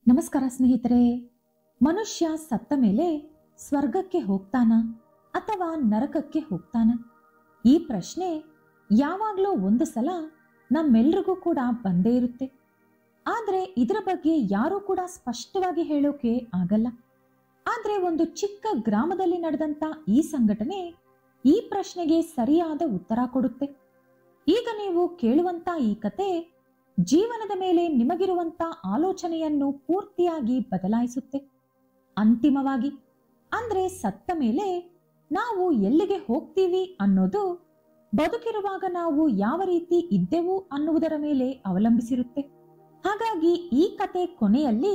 ನಮಸ್ಕಾರ ಸ್ನೇಹಿತರೆ. ಮನುಷ್ಯ ಸತ್ತ ಮೇಲೆ ಸ್ವರ್ಗಕ್ಕೆ ಹೋಗ್ತಾನ ಅಥವಾ ನರಕಕ್ಕೆ ಹೋಗ್ತಾನ? ಈ ಪ್ರಶ್ನೆ ಯಾವಾಗಲೂ ಒಂದು ಸಲ ನಮ್ಮೆಲ್ರಿಗೂ ಕೂಡ ಬಂದೇ ಇರುತ್ತೆ. ಆದರೆ ಇದರ ಬಗ್ಗೆ ಯಾರೂ ಕೂಡ ಸ್ಪಷ್ಟವಾಗಿ ಹೇಳೋಕೆ ಆಗಲ್ಲ. ಆದರೆ ಒಂದು ಚಿಕ್ಕ ಗ್ರಾಮದಲ್ಲಿ ನಡೆದಂತ ಈ ಸಂಘಟನೆ ಈ ಪ್ರಶ್ನೆಗೆ ಸರಿಯಾದ ಉತ್ತರ ಕೊಡುತ್ತೆ. ಈಗ ನೀವು ಕೇಳುವಂತ ಈ ಕತೆ ಜೀವನದ ಮೇಲೆ ನಿಮಗಿರುವಂತ ಆಲೋಚನೆಯನ್ನು ಪೂರ್ತಿಯಾಗಿ ಬದಲಾಯಿಸುತ್ತೆ. ಅಂತಿಮವಾಗಿ ಅಂದ್ರೆ ಸತ್ತ ಮೇಲೆ ನಾವು ಎಲ್ಲಿಗೆ ಹೋಗ್ತೀವಿ ಅನ್ನೋದು ಬದುಕಿರುವಾಗ ನಾವು ಯಾವ ರೀತಿ ಇದ್ದೆವು ಅನ್ನುವುದರ ಮೇಲೆ ಅವಲಂಬಿಸಿರುತ್ತೆ. ಹಾಗಾಗಿ ಈ ಕತೆ ಕೊನೆಯಲ್ಲಿ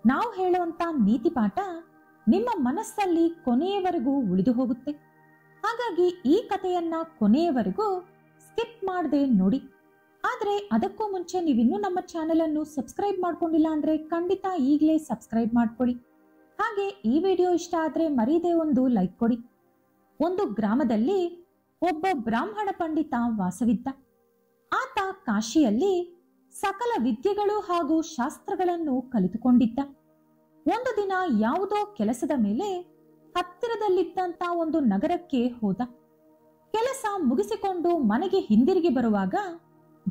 ನಾವು ಹೇಳುವಂತ ನೀತಿ ಪಾಠ ನಿಮ್ಮ ಮನಸ್ಸಲ್ಲಿ ಕೊನೆಯವರೆಗೂ ಉಳಿದು ಹೋಗುತ್ತೆ. ಹಾಗಾಗಿ ಈ ಕಥೆಯನ್ನ ಕೊನೆಯವರೆಗೂ ಸ್ಕಿಪ್ ಮಾಡದೆ ನೋಡಿ. ಆದ್ರೆ ಅದಕ್ಕೂ ಮುಂಚೆ ನೀವಿನ್ನೂ ನಮ್ಮ ಚಾನೆಲ್ ಅನ್ನು ಸಬ್ಸ್ಕ್ರೈಬ್ ಮಾಡ್ಕೊಂಡಿಲ್ಲ ಅಂದ್ರೆ ಖಂಡಿತ ಈಗಲೇ ಸಬ್ಸ್ಕ್ರೈಬ್ ಮಾಡ್ಕೊಳ್ಳಿ. ಹಾಗೆ ಈ ವಿಡಿಯೋ ಇಷ್ಟ ಆದ್ರೆ ಮರೀದೆ ಒಂದು ಲೈಕ್ ಕೊಡಿ. ಒಂದು ಗ್ರಾಮದಲ್ಲಿ ಒಬ್ಬ ಬ್ರಾಹ್ಮಣ ಪಂಡಿತ ವಾಸವಿದ್ದ. ಆತ ಕಾಶಿಯಲ್ಲಿ ಸಕಲ ವಿದ್ಯೆಗಳು ಹಾಗೂ ಶಾಸ್ತ್ರಗಳನ್ನು ಕಲಿತುಕೊಂಡಿದ್ದ. ಒಂದು ದಿನ ಯಾವುದೋ ಕೆಲಸದ ಮೇಲೆ ಹತ್ತಿರದಲ್ಲಿದ್ದಂತ ಒಂದು ನಗರಕ್ಕೆ ಹೋದ. ಕೆಲಸ ಮುಗಿಸಿಕೊಂಡು ಮನೆಗೆ ಹಿಂದಿರುಗಿ ಬರುವಾಗ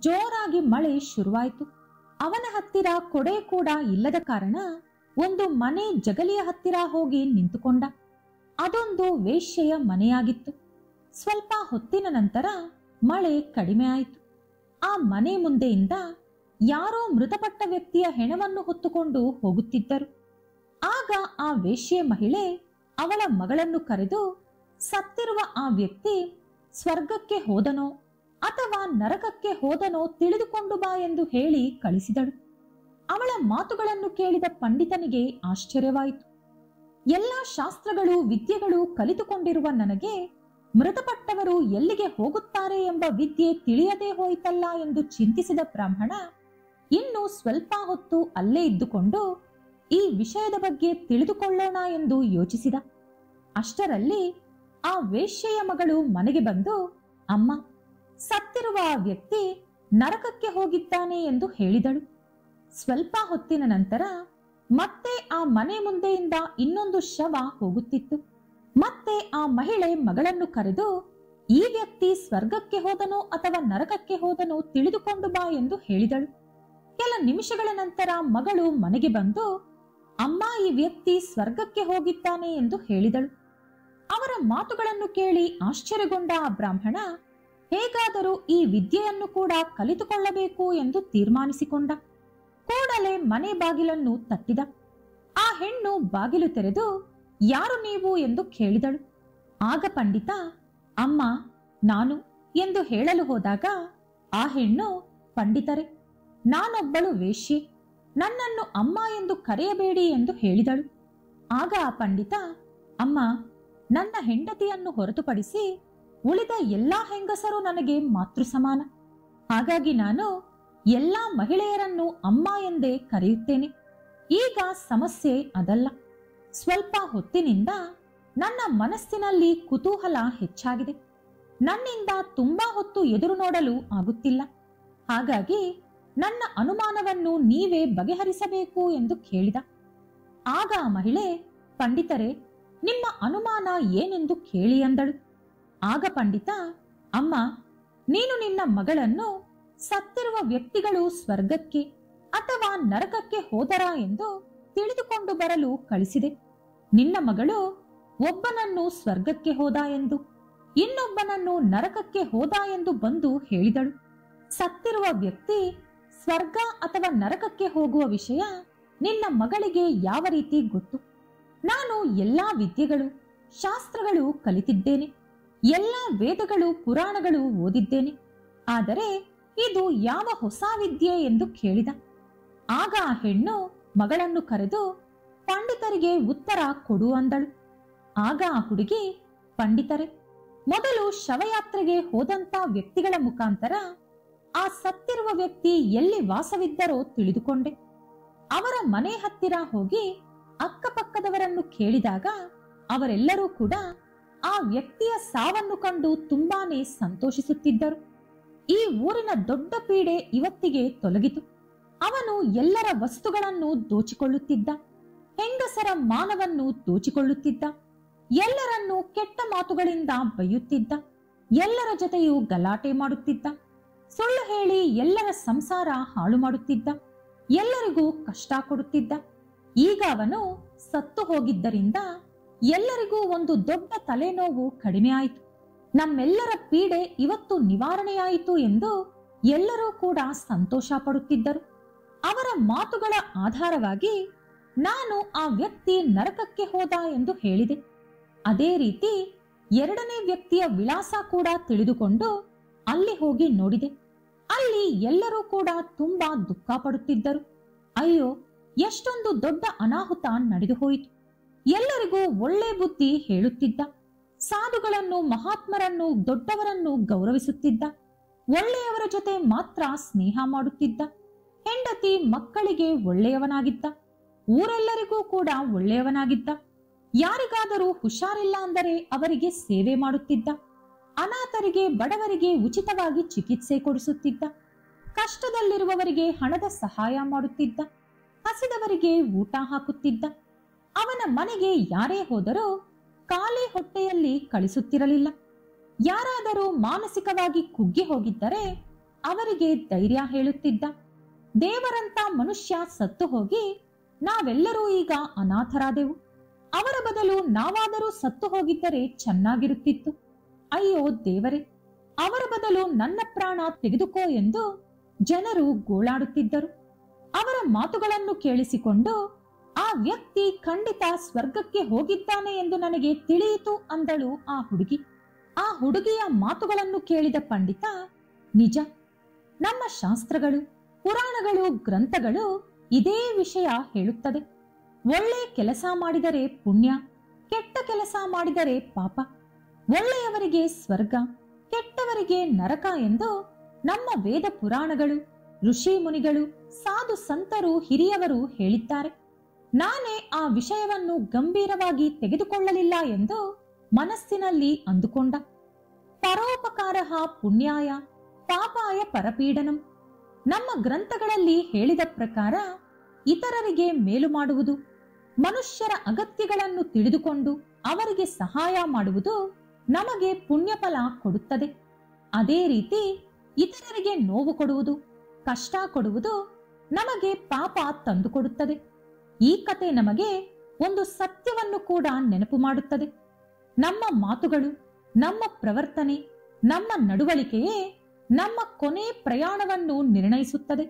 ಜೋರಾಗಿ ಮಳೆ ಶುರುವಾಯಿತು. ಅವನ ಹತ್ತಿರ ಕೊಡೆ ಕೂಡ ಇಲ್ಲದ ಕಾರಣ ಒಂದು ಮನೆ ಜಗಲಿಯ ಹತ್ತಿರ ಹೋಗಿ ನಿಂತುಕೊಂಡ. ಅದೊಂದು ವೇಶ್ಯೆಯ ಮನೆಯಾಗಿತ್ತು. ಸ್ವಲ್ಪ ಹೊತ್ತಿನ ನಂತರ ಮಳೆ ಕಡಿಮೆ ಆಯಿತು. ಆ ಮನೆ ಮುಂದೆಯಿಂದ ಯಾರೋ ಮೃತಪಟ್ಟ ವ್ಯಕ್ತಿಯ ಹೆಣವನ್ನು ಹೊತ್ತುಕೊಂಡು ಹೋಗುತ್ತಿದ್ದರು. ಆಗ ಆ ವೇಶ್ಯೆ ಮಹಿಳೆ ಅವಳ ಮಗಳನ್ನು ಕರೆದು ಸತ್ತಿರುವ ಆ ವ್ಯಕ್ತಿ ಸ್ವರ್ಗಕ್ಕೆ ಹೋದನೋ ಅಥವಾ ನರಕಕ್ಕೆ ಹೋದನೋ ತಿಳಿದುಕೊಂಡು ಬಾ ಎಂದು ಹೇಳಿ ಕಳಿಸಿದಳು. ಅವಳ ಮಾತುಗಳನ್ನು ಕೇಳಿದ ಪಂಡಿತನಿಗೆ ಆಶ್ಚರ್ಯವಾಯಿತು. ಎಲ್ಲಾ ಶಾಸ್ತ್ರಗಳು ವಿದ್ಯೆಗಳು ಕಲಿತುಕೊಂಡಿರುವ ನನಗೆ ಮೃತಪಟ್ಟವರು ಎಲ್ಲಿಗೆ ಹೋಗುತ್ತಾರೆ ಎಂಬ ವಿದ್ಯೆ ತಿಳಿಯದೇ ಹೋಯಿತಲ್ಲ ಎಂದು ಚಿಂತಿಸಿದ ಬ್ರಾಹ್ಮಣ ಇನ್ನು ಸ್ವಲ್ಪ ಹೊತ್ತು ಅಲ್ಲೇ ಇದ್ದುಕೊಂಡು ಈ ವಿಷಯದ ಬಗ್ಗೆ ತಿಳಿದುಕೊಳ್ಳೋಣ ಎಂದು ಯೋಚಿಸಿದ. ಅಷ್ಟರಲ್ಲಿ ಆ ವೇಶ್ಯೆಯ ಮಗಳು ಮನೆಗೆ ಬಂದು, ಅಮ್ಮ, ಸತ್ತಿರುವ ಆ ವ್ಯಕ್ತಿ ನರಕಕ್ಕೆ ಹೋಗಿದ್ದಾನೆ ಎಂದು ಹೇಳಿದಳು. ಸ್ವಲ್ಪ ಹೊತ್ತಿನ ನಂತರ ಮತ್ತೆ ಆ ಮನೆ ಮುಂದೆಯಿಂದ ಇನ್ನೊಂದು ಶವ ಹೋಗುತ್ತಿತ್ತು. ಮತ್ತೆ ಆ ಮಹಿಳೆ ಮಗಳನ್ನು ಕರೆದು ಈ ವ್ಯಕ್ತಿ ಸ್ವರ್ಗಕ್ಕೆ ಹೋದನೋ ಅಥವಾ ನರಕಕ್ಕೆ ಹೋದನೋ ತಿಳಿದುಕೊಂಡು ಬಾ ಎಂದು ಹೇಳಿದಳು. ಕೆಲ ನಿಮಿಷಗಳ ನಂತರ ಮಗಳು ಮನೆಗೆ ಬಂದು, ಅಮ್ಮ, ಈ ವ್ಯಕ್ತಿ ಸ್ವರ್ಗಕ್ಕೆ ಹೋಗಿದ್ದಾನೆ ಎಂದು ಹೇಳಿದಳು. ಅವರ ಮಾತುಗಳನ್ನು ಕೇಳಿ ಆಶ್ಚರ್ಯಗೊಂಡ ಆ ಬ್ರಾಹ್ಮಣ ಹೇಗಾದರೂ ಈ ವಿದ್ಯೆಯನ್ನು ಕೂಡ ಕಲಿತುಕೊಳ್ಳಬೇಕು ಎಂದು ತೀರ್ಮಾನಿಸಿಕೊಂಡ. ಕೂಡಲೇ ಮನೆ ಬಾಗಿಲನ್ನು ತಟ್ಟಿದ. ಆ ಹೆಣ್ಣು ಬಾಗಿಲು ತೆರೆದು ಯಾರು ನೀವು ಎಂದು ಕೇಳಿದಳು. ಆಗ ಪಂಡಿತ, ಅಮ್ಮ, ನಾನು ಎಂದು ಹೇಳಲು ಹೋದಾಗ ಆ ಹೆಣ್ಣು, ಪಂಡಿತರೇ, ನಾನೊಬ್ಬಳು ವೇಶ್ಯೆ, ನನ್ನನ್ನು ಅಮ್ಮ ಎಂದು ಕರೆಯಬೇಡಿ ಎಂದು ಹೇಳಿದಳು. ಆಗ ಆ ಪಂಡಿತ, ಅಮ್ಮ, ನನ್ನ ಹೆಂಡತಿಯನ್ನು ಹೊರತುಪಡಿಸಿ ಉಳಿದ ಎಲ್ಲಾ ಹೆಂಗಸರು ನನಗೆ ಮಾತೃ ಸಮಾನ. ಹಾಗಾಗಿ ನಾನು ಎಲ್ಲಾ ಮಹಿಳೆಯರನ್ನು ಅಮ್ಮ ಎಂದೇ ಕರೆಯುತ್ತೇನೆ. ಈಗ ಸಮಸ್ಯೆ ಅದಲ್ಲ. ಸ್ವಲ್ಪ ಹೊತ್ತಿನಿಂದ ನನ್ನ ಮನಸ್ಸಿನಲ್ಲಿ ಕುತೂಹಲ ಹೆಚ್ಚಾಗಿದೆ. ನನ್ನಿಂದ ತುಂಬಾ ಹೊತ್ತು ಎದುರು ನೋಡಲು ಆಗುತ್ತಿಲ್ಲ. ಹಾಗಾಗಿ ನನ್ನ ಅನುಮಾನವನ್ನು ನೀವೇ ಬಗೆಹರಿಸಬೇಕು ಎಂದು ಕೇಳಿದ. ಆಗ ಆ ಮಹಿಳೆ, ಪಂಡಿತರೇ, ನಿಮ್ಮ ಅನುಮಾನ ಏನೆಂದು ಕೇಳಿ ಅಂದಳು. ಆಗ ಪಂಡಿತ, ಅಮ್ಮ, ನೀನು ನಿನ್ನ ಮಗಳನ್ನು ಸತ್ತಿರುವ ವ್ಯಕ್ತಿಗಳು ಸ್ವರ್ಗಕ್ಕೆ ಅಥವಾ ನರಕಕ್ಕೆ ಹೋದರಾ ಎಂದು ತಿಳಿದುಕೊಂಡು ಬರಲು ಕಳಿಸಿದೆ. ನಿನ್ನ ಮಗಳು ಒಬ್ಬನನ್ನು ಸ್ವರ್ಗಕ್ಕೆ ಹೋದ ಎಂದು, ಇನ್ನೊಬ್ಬನನ್ನು ನರಕಕ್ಕೆ ಹೋದ ಎಂದು ಬಂದು ಹೇಳಿದಳು. ಸತ್ತಿರುವ ವ್ಯಕ್ತಿ ಸ್ವರ್ಗ ಅಥವಾ ನರಕಕ್ಕೆ ಹೋಗುವ ವಿಷಯ ನಿನ್ನ ಮಗಳಿಗೆ ಯಾವ ರೀತಿ ಗೊತ್ತು? ನಾನು ಎಲ್ಲಾ ವಿದ್ಯೆಗಳು ಶಾಸ್ತ್ರಗಳು ಕಲಿತಿದ್ದೇನೆ, ಎಲ್ಲಾ ವೇದಗಳು ಪುರಾಣಗಳು ಓದಿದ್ದೇನೆ. ಆದರೆ ಇದು ಯಾವ ಹೊಸ ವಿದ್ಯೆ ಎಂದು ಕೇಳಿದ. ಆಗ ಆ ಹೆಣ್ಣು ಮಗಳನ್ನು ಕರೆದು ಪಂಡಿತರಿಗೆ ಉತ್ತರ ಕೊಡು ಅಂದಳು. ಆಗ ಆ ಹುಡುಗಿ, ಪಂಡಿತರೇ, ಮೊದಲು ಶವಯಾತ್ರೆಗೆ ಹೋದಂತ ವ್ಯಕ್ತಿಗಳ ಮುಖಾಂತರ ಆ ಸತ್ತಿರುವ ವ್ಯಕ್ತಿ ಎಲ್ಲಿ ವಾಸವಿದ್ದರೋ ತಿಳಿದುಕೊಂಡೆ. ಅವರ ಮನೆ ಹತ್ತಿರ ಹೋಗಿ ಅಕ್ಕಪಕ್ಕದವರನ್ನು ಕೇಳಿದಾಗ ಅವರೆಲ್ಲರೂ ಕೂಡ ಆ ವ್ಯಕ್ತಿಯ ಸಾವನ್ನು ಕಂಡು ತುಂಬಾನೇ ಸಂತೋಷಿಸುತ್ತಿದ್ದರು. ಈ ಊರಿನ ದೊಡ್ಡ ಪೀಡೆ ಇವತ್ತಿಗೆ ತೊಲಗಿತು. ಅವನು ಎಲ್ಲರ ವಸ್ತುಗಳನ್ನು ದೋಚಿಕೊಳ್ಳುತ್ತಿದ್ದ, ಹೆಂಗಸರ ಮಾನವನ್ನು ದೋಚಿಕೊಳ್ಳುತ್ತಿದ್ದ, ಎಲ್ಲರನ್ನೂ ಕೆಟ್ಟ ಮಾತುಗಳಿಂದ ಬೈಯುತ್ತಿದ್ದ, ಎಲ್ಲರ ಜೊತೆಯೂ ಗಲಾಟೆ ಮಾಡುತ್ತಿದ್ದ, ಸುಳ್ಳು ಹೇಳಿ ಎಲ್ಲರ ಸಂಸಾರ ಹಾಳು ಮಾಡುತ್ತಿದ್ದ, ಎಲ್ಲರಿಗೂ ಕಷ್ಟ ಕೊಡುತ್ತಿದ್ದ. ಈಗ ಅವನು ಸತ್ತು ಹೋಗಿದ್ದರಿಂದ ಎಲ್ಲರಿಗೂ ಒಂದು ದೊಡ್ಡ ತಲೆನೋವು ಕಡಿಮೆ ಆಯಿತು. ನಮ್ಮೆಲ್ಲರ ಪೀಡೆ ಇವತ್ತು ನಿವಾರಣೆಯಾಯಿತು ಎಂದು ಎಲ್ಲರೂ ಕೂಡ ಸಂತೋಷ ಪಡುತ್ತಿದ್ದರು. ಅವರ ಮಾತುಗಳ ಆಧಾರವಾಗಿ ನಾನು ಆ ವ್ಯಕ್ತಿ ನರಕಕ್ಕೆ ಹೋದ ಎಂದು ಹೇಳಿದೆ. ಅದೇ ರೀತಿ ಎರಡನೇ ವ್ಯಕ್ತಿಯ ವಿಳಾಸ ಕೂಡ ತಿಳಿದುಕೊಂಡು ಅಲ್ಲಿ ಹೋಗಿ ನೋಡಿದೆ. ಅಲ್ಲಿ ಎಲ್ಲರೂ ಕೂಡ ತುಂಬಾ ದುಃಖ ಪಡುತ್ತಿದ್ದರು. ಅಯ್ಯೋ, ಎಷ್ಟೊಂದು ದೊಡ್ಡ ಅನಾಹುತ ನಡೆದು ಹೋಯಿತು. ಎಲ್ಲರಿಗೂ ಒಳ್ಳೆ ಬುದ್ಧಿ ಹೇಳುತ್ತಿದ್ದ, ಸಾಧುಗಳನ್ನು, ಮಹಾತ್ಮರನ್ನು, ದೊಡ್ಡವರನ್ನು ಗೌರವಿಸುತ್ತಿದ್ದ, ಒಳ್ಳೆಯವರ ಜೊತೆ ಮಾತ್ರ ಸ್ನೇಹ ಮಾಡುತ್ತಿದ್ದ, ಹೆಂಡತಿ ಮಕ್ಕಳಿಗೆ ಒಳ್ಳೆಯವನಾಗಿದ್ದ, ಊರೆಲ್ಲರಿಗೂ ಕೂಡ ಒಳ್ಳೆಯವನಾಗಿದ್ದ, ಯಾರಿಗಾದರೂ ಹುಷಾರಿಲ್ಲ ಅಂದರೆ ಅವರಿಗೆ ಸೇವೆ ಮಾಡುತ್ತಿದ್ದ, ಅನಾಥರಿಗೆ ಬಡವರಿಗೆ ಉಚಿತವಾಗಿ ಚಿಕಿತ್ಸೆ ಕೊಡಿಸುತ್ತಿದ್ದ, ಕಷ್ಟದಲ್ಲಿರುವವರಿಗೆ ಹಣದ ಸಹಾಯ ಮಾಡುತ್ತಿದ್ದ, ಹಸಿದವರಿಗೆ ಊಟ ಹಾಕುತ್ತಿದ್ದ. ಅವನ ಮನೆಗೆ ಯಾರೇ ಹೋದರೂ ಖಾಲಿ ಹೊಟ್ಟೆಯಲ್ಲಿ ಕಳಿಸುತ್ತಿರಲಿಲ್ಲ. ಯಾರಾದರೂ ಮಾನಸಿಕವಾಗಿ ಕುಗ್ಗಿ ಹೋಗಿದ್ದರೆ ಅವರಿಗೆ ಧೈರ್ಯ ಹೇಳುತ್ತಿದ್ದ. ದೇವರಂತ ಮನುಷ್ಯ ಸತ್ತು ಹೋಗಿ ನಾವೆಲ್ಲರೂ ಈಗ ಅನಾಥರಾದೆವು, ಅವರ ಬದಲು ನಾವಾದರೂ ಸತ್ತು ಹೋಗಿದ್ದರೆ ಚೆನ್ನಾಗಿರುತ್ತಿತ್ತು. ಅಯ್ಯೋ ದೇವರೇ, ಅವರ ಬದಲು ನನ್ನ ಪ್ರಾಣ ತೆಗೆದುಕೋ ಎಂದು ಜನರು ಗೋಳಾಡುತ್ತಿದ್ದರು. ಅವರ ಮಾತುಗಳನ್ನು ಕೇಳಿಸಿಕೊಂಡು ಆ ವ್ಯಕ್ತಿ ಖಂಡಿತ ಸ್ವರ್ಗಕ್ಕೆ ಹೋಗಿದ್ದಾನೆ ಎಂದು ನನಗೆ ತಿಳಿಯಿತು ಅಂದಳು ಆ ಹುಡುಗಿ. ಆ ಹುಡುಗಿಯ ಮಾತುಗಳನ್ನು ಕೇಳಿದ ಪಂಡಿತ, ನಿಜ, ನಮ್ಮ ಶಾಸ್ತ್ರಗಳು, ಪುರಾಣಗಳು, ಗ್ರಂಥಗಳು ಇದೇ ವಿಷಯ ಹೇಳುತ್ತದೆ. ಒಳ್ಳೆ ಕೆಲಸ ಮಾಡಿದರೆ ಪುಣ್ಯ, ಕೆಟ್ಟ ಕೆಲಸ ಮಾಡಿದರೆ ಪಾಪ. ಒಳ್ಳೆಯವರಿಗೆ ಸ್ವರ್ಗ, ಕೆಟ್ಟವರಿಗೆ ನರಕ ಎಂದು ನಮ್ಮ ವೇದ ಪುರಾಣಗಳು, ಋಷಿ ಮುನಿಗಳು, ಸಾಧು ಸಂತರು, ಹಿರಿಯವರು ಹೇಳಿದ್ದಾರೆ. ನಾನೇ ಆ ವಿಷಯವನ್ನು ಗಂಭೀರವಾಗಿ ತೆಗೆದುಕೊಳ್ಳಲಿಲ್ಲ ಎಂದು ಮನಸ್ಸಿನಲ್ಲಿ ಅಂದುಕೊಂಡ. ಪರೋಪಕಾರಃ ಪುಣ್ಯಾಯ ಪಾಪಾಯ ಪರಪೀಡನಂ. ನಮ್ಮ ಗ್ರಂಥಗಳಲ್ಲಿ ಹೇಳಿದ ಪ್ರಕಾರ ಇತರರಿಗೆ ಮೇಲು ಮಾಡುವುದು, ಮನುಷ್ಯರ ಅಗತ್ಯಗಳನ್ನು ತಿಳಿದುಕೊಂಡು ಅವರಿಗೆ ಸಹಾಯ ಮಾಡುವುದು ನಮಗೆ ಪುಣ್ಯಫಲ ಕೊಡುತ್ತದೆ. ಅದೇ ರೀತಿ ಇತರರಿಗೆ ನೋವು ಕೊಡುವುದು, ಕಷ್ಟ ಕೊಡುವುದು ನಮಗೆ ಪಾಪ ತಂದುಕೊಡುತ್ತದೆ. ಈ ಕತೆ ನಮಗೆ ಒಂದು ಸತ್ಯವನ್ನು ಕೂಡ ನೆನಪು ಮಾಡುತ್ತದೆ. ನಮ್ಮ ಮಾತುಗಳು, ನಮ್ಮ ಪ್ರವರ್ತನೆ, ನಮ್ಮ ನಡವಳಿಕೆಯೇ ನಮ್ಮ ಕೊನೆ ಪ್ರಯಾಣವನ್ನು ನಿರ್ಣಯಿಸುತ್ತದೆ.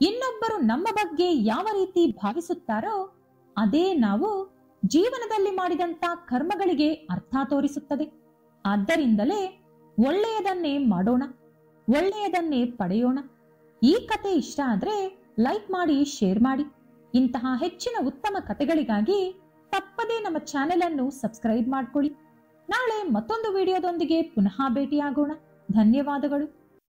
ಇನ್ನೊಬ್ಬರು ನಮ್ಮ ಬಗ್ಗೆ ಯಾವ ರೀತಿ ಭಾವಿಸುತ್ತಾರೋ ಅದೇ ನಾವು ಜೀವನದಲ್ಲಿ ಮಾಡಿದಂತ ಕರ್ಮಗಳಿಗೆ ಅರ್ಥ ತೋರಿಸುತ್ತದೆ. ಆದ್ದರಿಂದಲೇ ಒಳ್ಳೆಯದನ್ನೇ ಮಾಡೋಣ, ಒಳ್ಳೆಯದನ್ನೇ ಪಡೆಯೋಣ. ಈ ಕತೆ ಇಷ್ಟ ಆದ್ರೆ ಲೈಕ್ ಮಾಡಿ, ಶೇರ್ ಮಾಡಿ. ಇಂತಹ ಹೆಚ್ಚಿನ ಉತ್ತಮ ಕತೆಗಳಿಗಾಗಿ ತಪ್ಪದೇ ನಮ್ಮ ಚಾನೆಲ್ ಅನ್ನು ಸಬ್ಸ್ಕ್ರೈಬ್ ಮಾಡ್ಕೊಳ್ಳಿ. ನಾಳೆ ಮತ್ತೊಂದು ವಿಡಿಯೋದೊಂದಿಗೆ ಪುನಃ ಭೇಟಿಯಾಗೋಣ. ಧನ್ಯವಾದಗಳು.